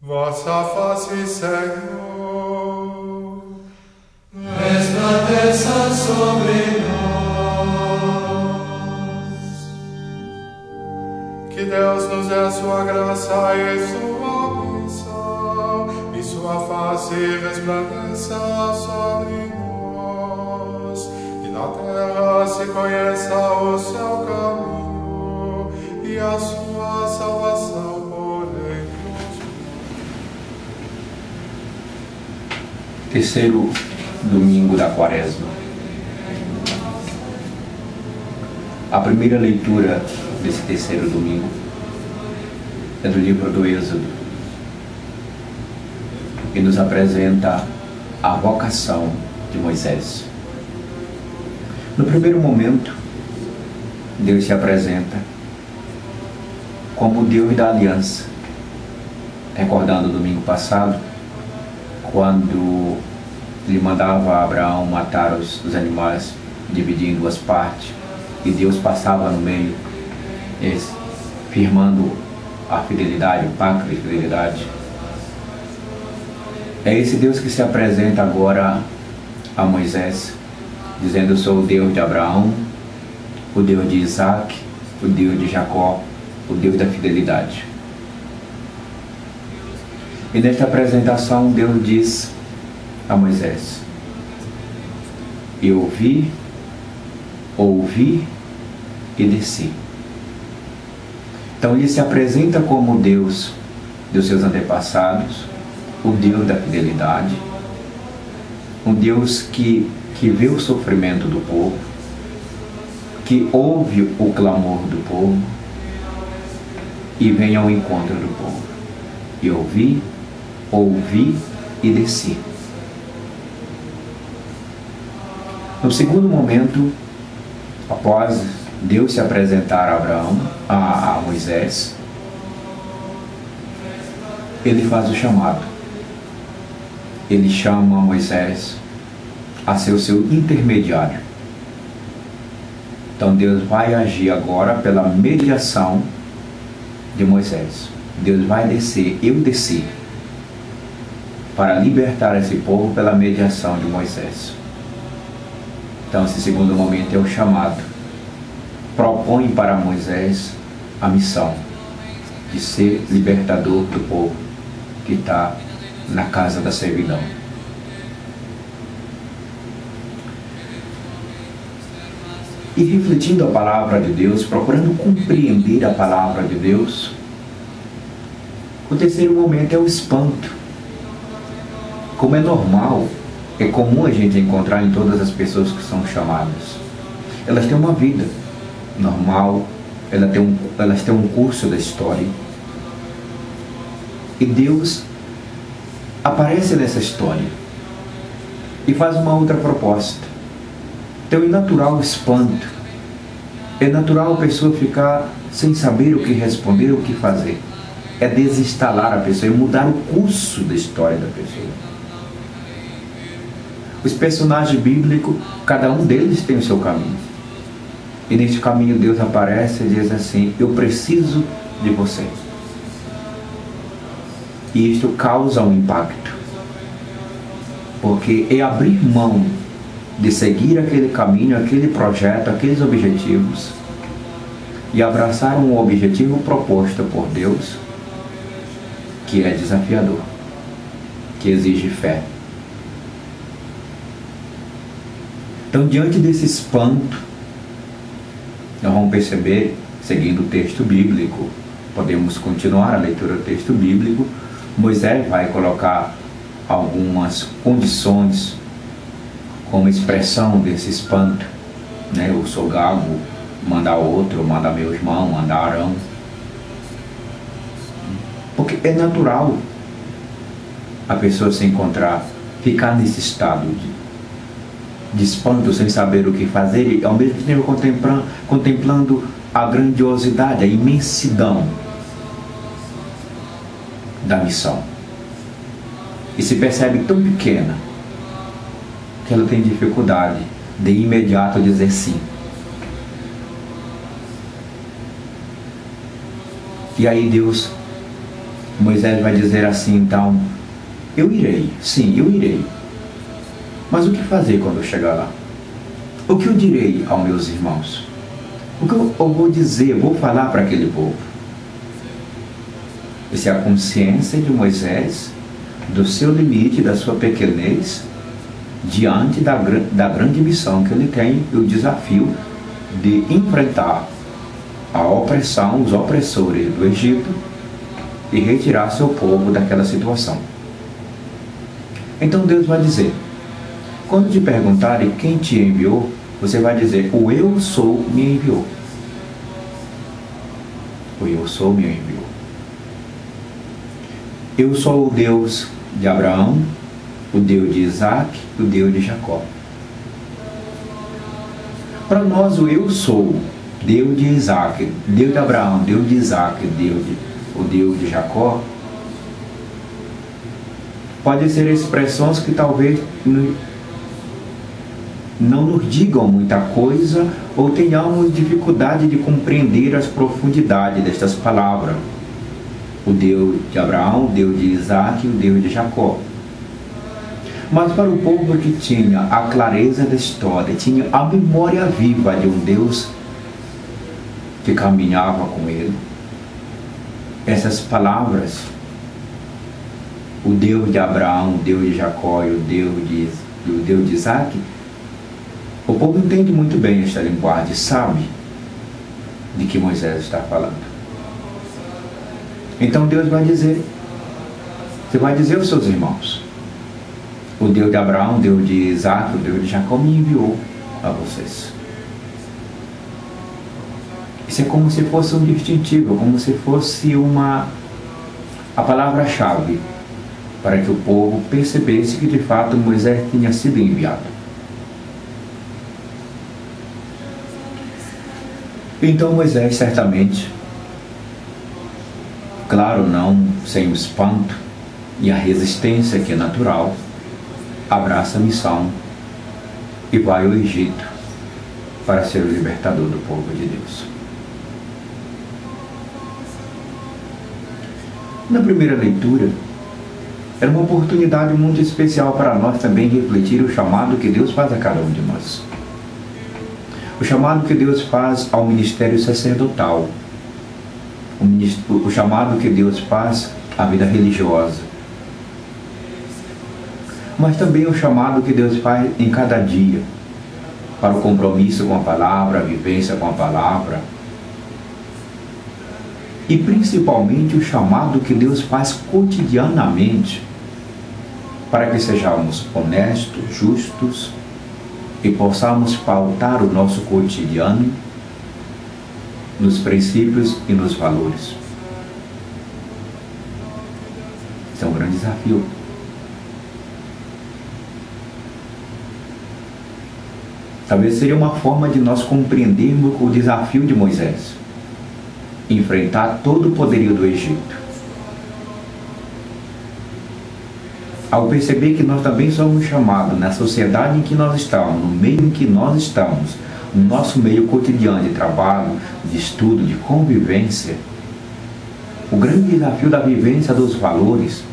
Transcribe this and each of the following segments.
Vossa face, Senhor, resplandeça sobre nós. que Deus nos dê a sua graça e sua bênção, e sua face resplandeça sobre nós, e na terra se conheça o seu caminho e a sua salvação por entre os Terceiro domingo da Quaresma. A primeira leitura desse terceiro domingo é do livro do Êxodo e nos apresenta a vocação de Moisés. No primeiro momento, Deus se apresenta como o Deus da aliança, recordando o domingo passado, quando ele mandava a Abraão matar os animais, dividir em duas partes, e Deus passava no meio, firmando a fidelidade, o pacto de fidelidade. É esse Deus que se apresenta agora a Moisés, dizendo: eu sou o Deus de Abraão, o Deus de Isaac, o Deus de Jacó, o Deus da fidelidade. E nesta apresentação Deus diz a Moisés: eu vi, ouvi e desci. Então ele se apresenta como Deus dos seus antepassados, o Deus da fidelidade, um Deus que vê o sofrimento do povo, que ouve o clamor do povo e vem ao encontro do povo. Eu vi, ouvi e desci. No segundo momento, após Deus se apresentar a Moisés, ele faz o chamado. Ele chama Moisés a ser o seu intermediário. Então Deus vai agir agora pela mediação de Moisés. Deus vai descer, eu desci, para libertar esse povo pela mediação de Moisés. Então esse segundo momento é o chamado. Propõe para Moisés a missão de ser libertador do povo que está na casa da servidão. E refletindo a palavra de Deus, procurando compreender a palavra de Deus, o terceiro momento é o espanto. Como é normal, é comum a gente encontrar em todas as pessoas que são chamadas. Elas têm uma vida normal, elas têm um curso da história. E Deus aparece nessa história e faz uma outra proposta. Então é natural o espanto, é natural a pessoa ficar sem saber o que responder, o que fazer. É desinstalar a pessoa, é mudar o curso da história da pessoa. Os personagens bíblicos, cada um deles tem o seu caminho. E neste caminho Deus aparece e diz assim: eu preciso de você. E isto causa um impacto, porque é abrir mão de seguir aquele caminho, aquele projeto, aqueles objetivos, e abraçar um objetivo proposto por Deus, que é desafiador, que exige fé. Então, diante desse espanto, nós vamos perceber, seguindo o texto bíblico, podemos continuar a leitura do texto bíblico. Moisés vai colocar algumas condições como expressão desse espanto, né? Eu sou gago, manda outro, manda meu irmão, manda Arão. Porque é natural a pessoa se encontrar, ficar nesse estado de espanto, sem saber o que fazer, e ao mesmo tempo contemplando a grandiosidade, a imensidão da missão. E se percebe tão pequena que ela tem dificuldade de imediato dizer sim. E aí Deus Moisés vai dizer assim, então, eu irei, sim, eu irei. Mas o que fazer quando eu chegar lá? O que eu direi aos meus irmãos? O que eu vou dizer, vou falar para aquele povo? Essa é a consciência de Moisés, do seu limite, da sua pequenez, diante da grande missão que ele tem, o desafio de enfrentar a opressão, os opressores do Egito e retirar seu povo daquela situação. Então Deus vai dizer, quando te perguntarem quem te enviou, você vai dizer, o eu sou me enviou. O eu sou me enviou. Eu sou o Deus de Abraão, o Deus de Isaac, o Deus de Jacó. Para nós, o eu sou, Deus de Isaac, Deus de Abraão, Deus de Isaac, o Deus de Jacó, pode ser expressões que talvez não nos digam muita coisa ou tenhamos dificuldade de compreender as profundidades destas palavras. O Deus de Abraão, o Deus de Isaac e o Deus de Jacó. Mas para o povo que tinha a clareza da história, tinha a memória viva de um Deus que caminhava com ele, essas palavras, o Deus de Abraão, o Deus de Jacó e o Deus de Isaac, o povo entende muito bem esta linguagem, sabe de que Moisés está falando. Então Deus vai dizer, você vai dizer aos seus irmãos, o Deus de Abraão, o Deus de Isaac, o Deus de Jacó me enviou a vocês. Isso é como se fosse um distintivo, como se fosse a palavra-chave para que o povo percebesse que de fato Moisés tinha sido enviado. Então Moisés certamente, claro, não sem o espanto e a resistência que é natural, abraça a missão e vai ao Egito para ser o libertador do povo de Deus. Na primeira leitura, era uma oportunidade muito especial para nós também refletir o chamado que Deus faz a cada um de nós. O chamado que Deus faz ao ministério sacerdotal, o chamado que Deus faz à vida religiosa, mas também o chamado que Deus faz em cada dia, para o compromisso com a palavra, a vivência com a palavra, e principalmente o chamado que Deus faz cotidianamente, para que sejamos honestos, justos, e possamos pautar o nosso cotidiano nos princípios e nos valores. Isso é um grande desafio. Talvez seria uma forma de nós compreendermos o desafio de Moisés, enfrentar todo o poderio do Egito. Ao perceber que nós também somos chamados na sociedade em que nós estamos, no meio em que nós estamos, no nosso meio cotidiano de trabalho, de estudo, de convivência, o grande desafio da vivência dos valores,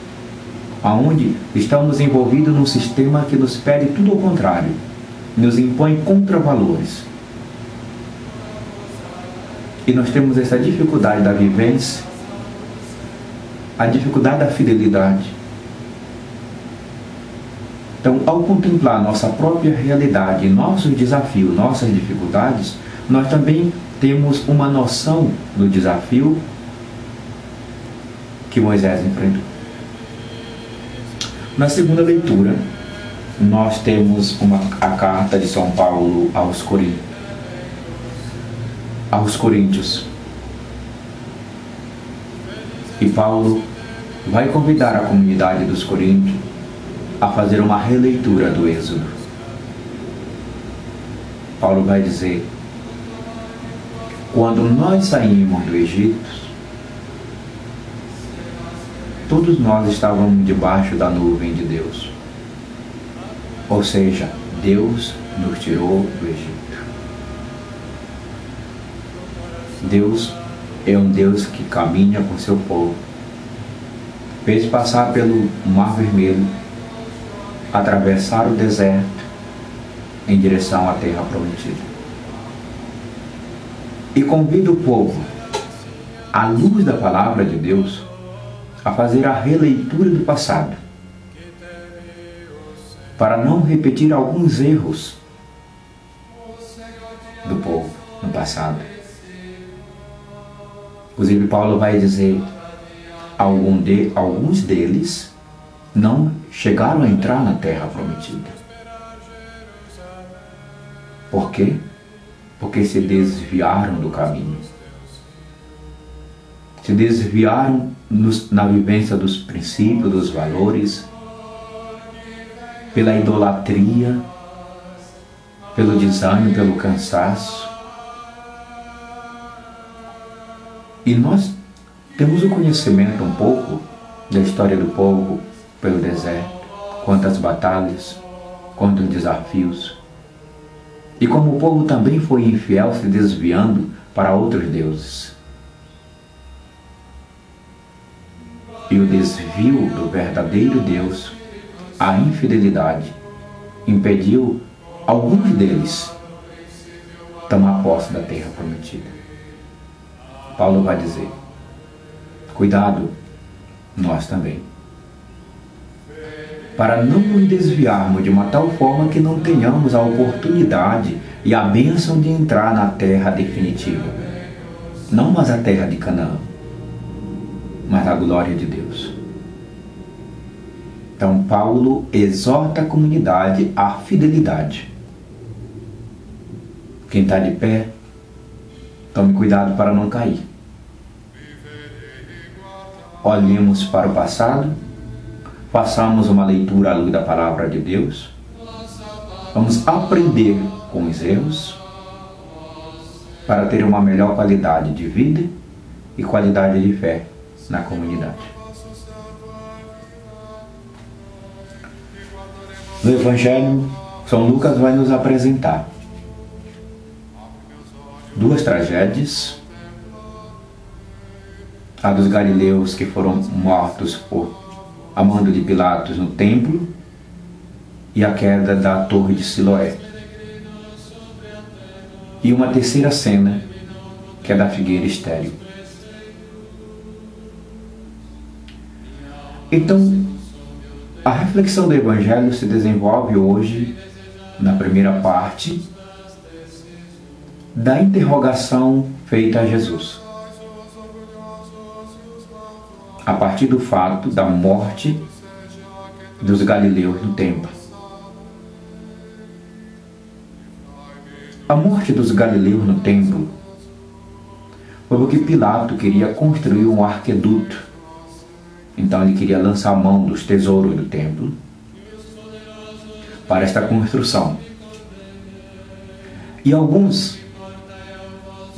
aonde estamos envolvidos num sistema que nos pede tudo ao contrário, nos impõe contravalores. E nós temos essa dificuldade da vivência, a dificuldade da fidelidade. Então, ao contemplar nossa própria realidade, nossos desafios, nossas dificuldades, nós também temos uma noção do desafio que Moisés enfrentou. Na segunda leitura, nós temos a carta de São Paulo aos Coríntios. E Paulo vai convidar a comunidade dos Coríntios a fazer uma releitura do Êxodo. Paulo vai dizer, quando nós saímos do Egito, todos nós estávamos debaixo da nuvem de Deus. Ou seja, Deus nos tirou do Egito. Deus é um Deus que caminha com seu povo. fez passar pelo Mar Vermelho, atravessar o deserto em direção à terra prometida. E convida o povo, à luz da palavra de Deus, a fazer a releitura do passado, para não repetir alguns erros do povo no passado. Inclusive, Paulo vai dizer, alguns deles não chegaram a entrar na terra prometida. Por quê? Porque se desviaram do caminho. Se desviaram na vivência dos princípios, dos valores, pela idolatria, pelo desânimo, pelo cansaço. E nós temos o conhecimento um pouco da história do povo pelo deserto, quantas batalhas, quantos desafios. E como o povo também foi infiel, se desviando para outros deuses. E o desvio do verdadeiro Deus, a infidelidade, impediu alguns deles tomar posse da terra prometida. Paulo vai dizer, cuidado, nós também, para não nos desviarmos de uma tal forma que não tenhamos a oportunidade e a bênção de entrar na terra definitiva. Não mais a terra de Canaã, mas a glória de Deus. Então Paulo exorta a comunidade à fidelidade. Quem está de pé, tome cuidado para não cair. Olhemos para o passado, façamos uma leitura à luz da palavra de Deus, vamos aprender com os erros para ter uma melhor qualidade de vida e qualidade de fé na comunidade. No Evangelho, São Lucas vai nos apresentar duas tragédias: a dos galileus que foram mortos por a mando de Pilatos no templo e a queda da torre de Siloé. E uma terceira cena, que é da figueira estéril. Então, a reflexão do Evangelho se desenvolve hoje na primeira parte da interrogação feita a Jesus, a partir do fato da morte dos galileus no templo. A morte dos galileus no templo foi porque Pilato queria construir um arqueduto. Então ele queria lançar a mão dos tesouros do templo para esta construção. E alguns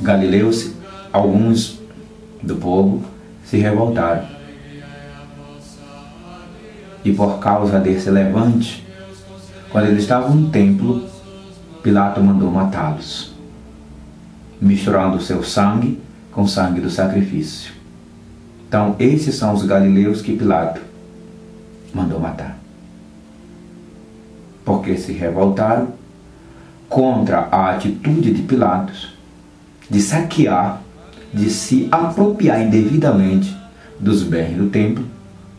galileus, alguns do povo, se revoltaram. E por causa desse levante, quando eles estavam no templo, Pilato mandou matá-los, misturando o seu sangue com o sangue do sacrifício. Então, esses são os galileus que Pilato mandou matar, porque se revoltaram contra a atitude de Pilatos de saquear, de se apropriar indevidamente dos bens do templo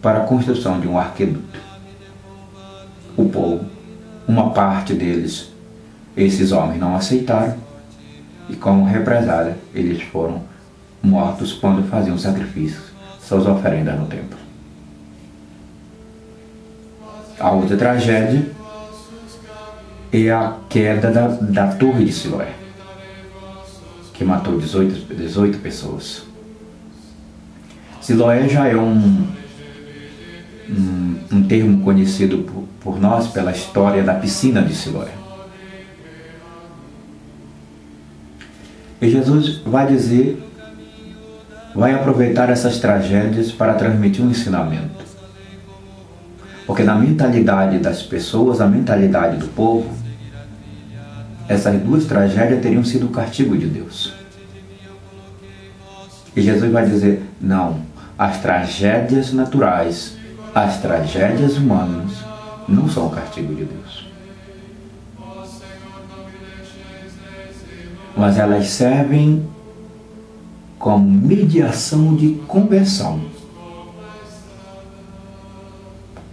para a construção de um arqueduto. O povo, uma parte deles, esses homens não aceitaram, e como represália, eles foram mortos quando faziam sacrifícios, suas oferendas no templo. A outra tragédia é a queda da torre de Siloé, que matou 18 pessoas. Siloé já é um termo conhecido por nós pela história da piscina de Siloé. E Jesus vai aproveitar essas tragédias para transmitir um ensinamento. Porque na mentalidade das pessoas, na mentalidade do povo, essas duas tragédias teriam sido o castigo de Deus. E Jesus vai dizer, não, as tragédias naturais, as tragédias humanas, não são o castigo de Deus. Mas elas servem como mediação de conversão,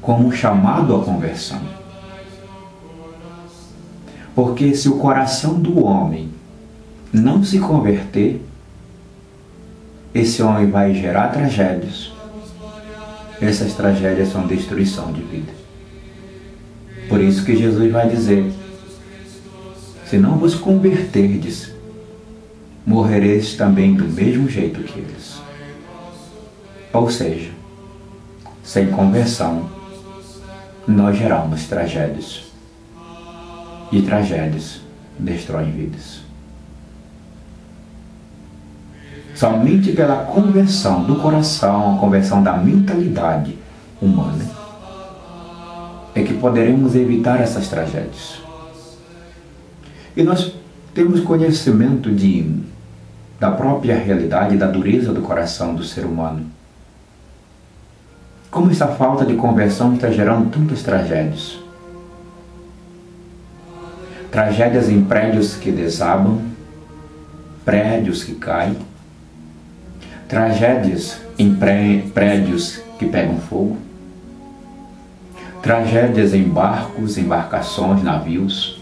como chamado à conversão. Porque se o coração do homem não se converter, esse homem vai gerar tragédias. Essas tragédias são destruição de vida. Por isso que Jesus vai dizer: se não vos converterdes, morrereis também do mesmo jeito que eles. Ou seja, sem conversão, nós geramos tragédias. E tragédias destroem vidas. Somente pela conversão do coração, a conversão da mentalidade humana, é que poderemos evitar essas tragédias. E nós temos conhecimento da própria realidade, da dureza do coração do ser humano. Como essa falta de conversão está gerando tantas tragédias. Tragédias em prédios que desabam, prédios que caem, tragédias em prédios que pegam fogo, tragédias em barcos, embarcações, navios,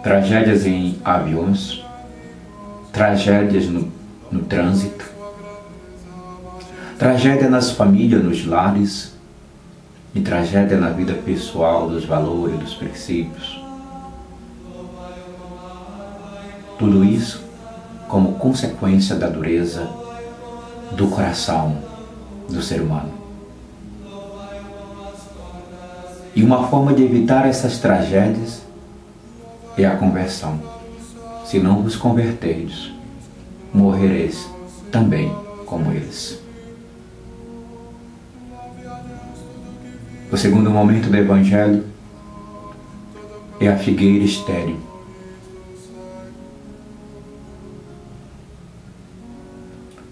tragédias em aviões, tragédias no trânsito, tragédia nas famílias, nos lares, e tragédia na vida pessoal, dos valores, dos princípios. Tudo isso como consequência da dureza do coração do ser humano. E uma forma de evitar essas tragédias é a conversão. Se não vos converterdes, morrereis também como eles. O segundo momento do Evangelho é a figueira estéril.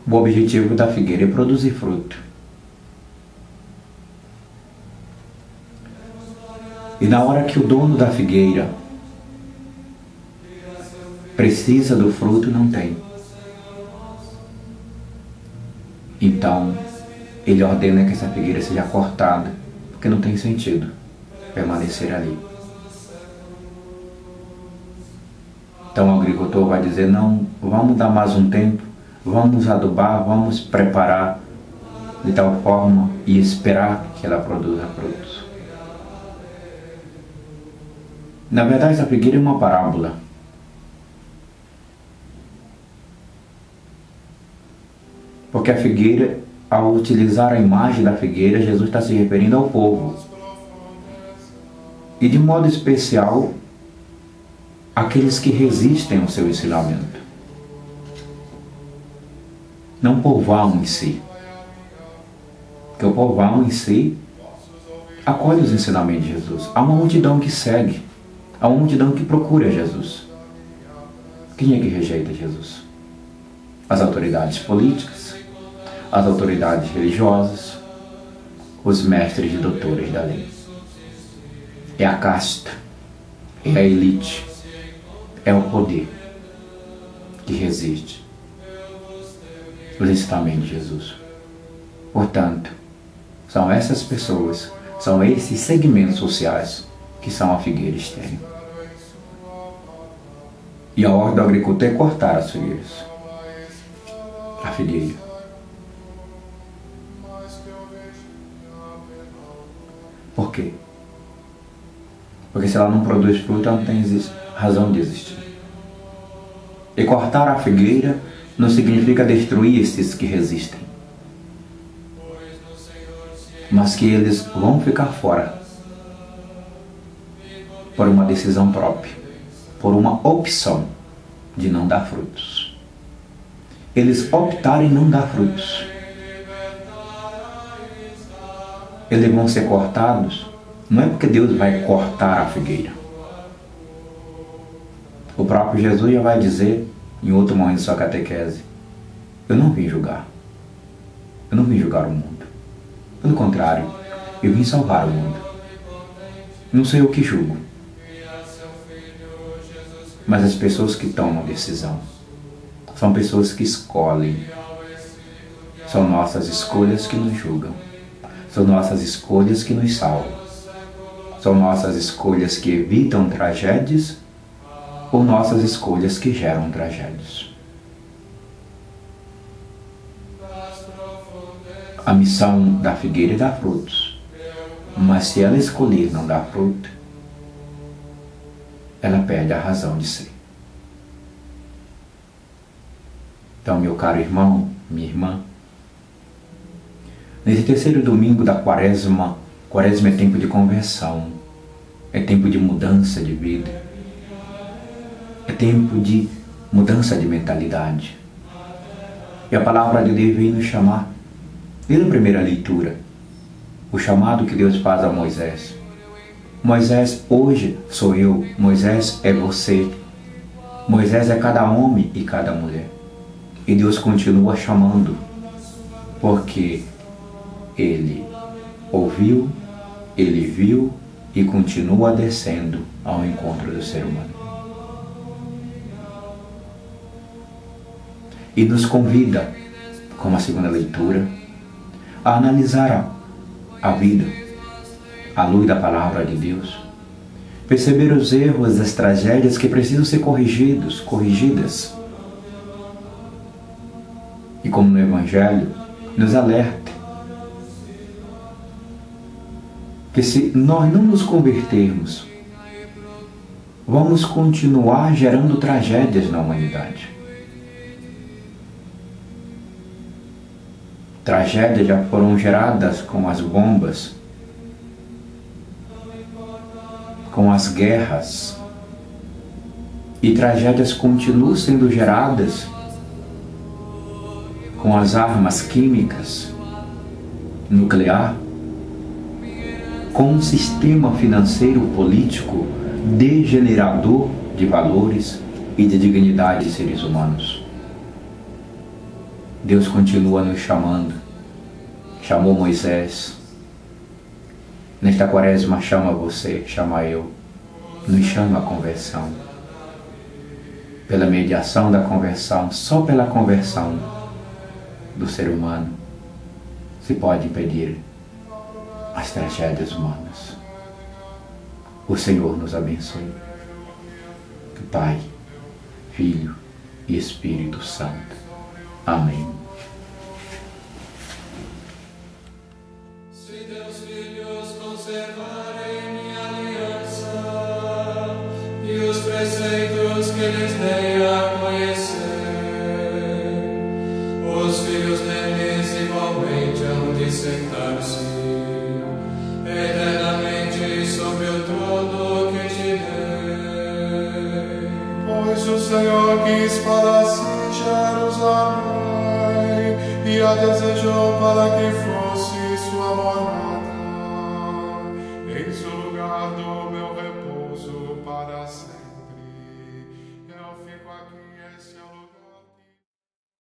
O objetivo da figueira é produzir fruto. E na hora que o dono da figueira precisa do fruto, não tem. Então, ele ordena que essa figueira seja cortada, porque não tem sentido permanecer ali. Então o agricultor vai dizer: não, vamos dar mais um tempo, vamos adubar, vamos preparar de tal forma e esperar que ela produza frutos. Na verdade, essa figueira é uma parábola. Porque a figueira, ao utilizar a imagem da figueira, Jesus está se referindo ao povo. E de modo especial, aqueles que resistem ao seu ensinamento. Não o povão em si. Porque o povão em si acolhe os ensinamentos de Jesus. Há uma multidão que segue. Há uma multidão que procura Jesus. Quem é que rejeita Jesus? As autoridades políticas, as autoridades religiosas, os mestres e doutores da lei. É a casta, é a elite, é o poder que resiste os ensinamentos de Jesus. Portanto, são essas pessoas, são esses segmentos sociais que são a figueira estéril. E a ordem do agricultor é cortar as figueiras. A figueira. Por quê? Porque se ela não produz fruto, ela não tem razão de existir. E cortar a figueira não significa destruir esses que resistem, mas que eles vão ficar fora por uma decisão própria, por uma opção de não dar frutos. Eles optarem em não dar frutos. Eles vão ser cortados, não é porque Deus vai cortar a figueira. O próprio Jesus já vai dizer, em outro momento de sua catequese: eu não vim julgar, Eu não vim julgar o mundo. Pelo contrário, eu vim salvar o mundo. Não sou eu que julgo, mas as pessoas que tomam decisão. São pessoas que escolhem. São nossas escolhas que nos julgam. São nossas escolhas que nos salvam. São nossas escolhas que evitam tragédias ou nossas escolhas que geram tragédias. A missão da figueira é dar frutos, mas se ela escolher não dar fruto, ela perde a razão de ser. Então, meu caro irmão, minha irmã, nesse terceiro domingo da Quaresma é tempo de conversão, é tempo de mudança de vida, é tempo de mudança de mentalidade. E a palavra de Deus vem nos chamar, desde a primeira leitura, o chamado que Deus faz a Moisés. Moisés hoje sou eu, Moisés é você, Moisés é cada homem e cada mulher. E Deus continua chamando, porque Ele ouviu, Ele viu e continua descendo ao encontro do ser humano. E nos convida, como a segunda leitura, a analisar a vida à luz da palavra de Deus, perceber os erros, as tragédias que precisam ser corrigidas. E como no Evangelho, nos alerta que se nós não nos convertermos, vamos continuar gerando tragédias na humanidade. Tragédias já foram geradas com as bombas, com as guerras, e tragédias continuam sendo geradas com as armas químicas, nuclear, com um sistema financeiro político degenerador de valores e de dignidade de seres humanos. Deus continua nos chamando. Chamou Moisés. Nesta Quaresma chama você, chama eu. Nos chama a conversão. Pela mediação da conversão, só pela conversão do ser humano se pode impedir as tragédias humanas. O Senhor nos abençoe. Pai, Filho e Espírito Santo. Amém. Se Deus filhos conservarem minha aliança e os preceitos que lhes dei a conhecer, os filhos deles igualmente hão de sentar-se eternamente sobre o trono que te dei. Pois o Senhor quis para si Jerusalém e a desejou para que fosse sua morada. Em seu lugar do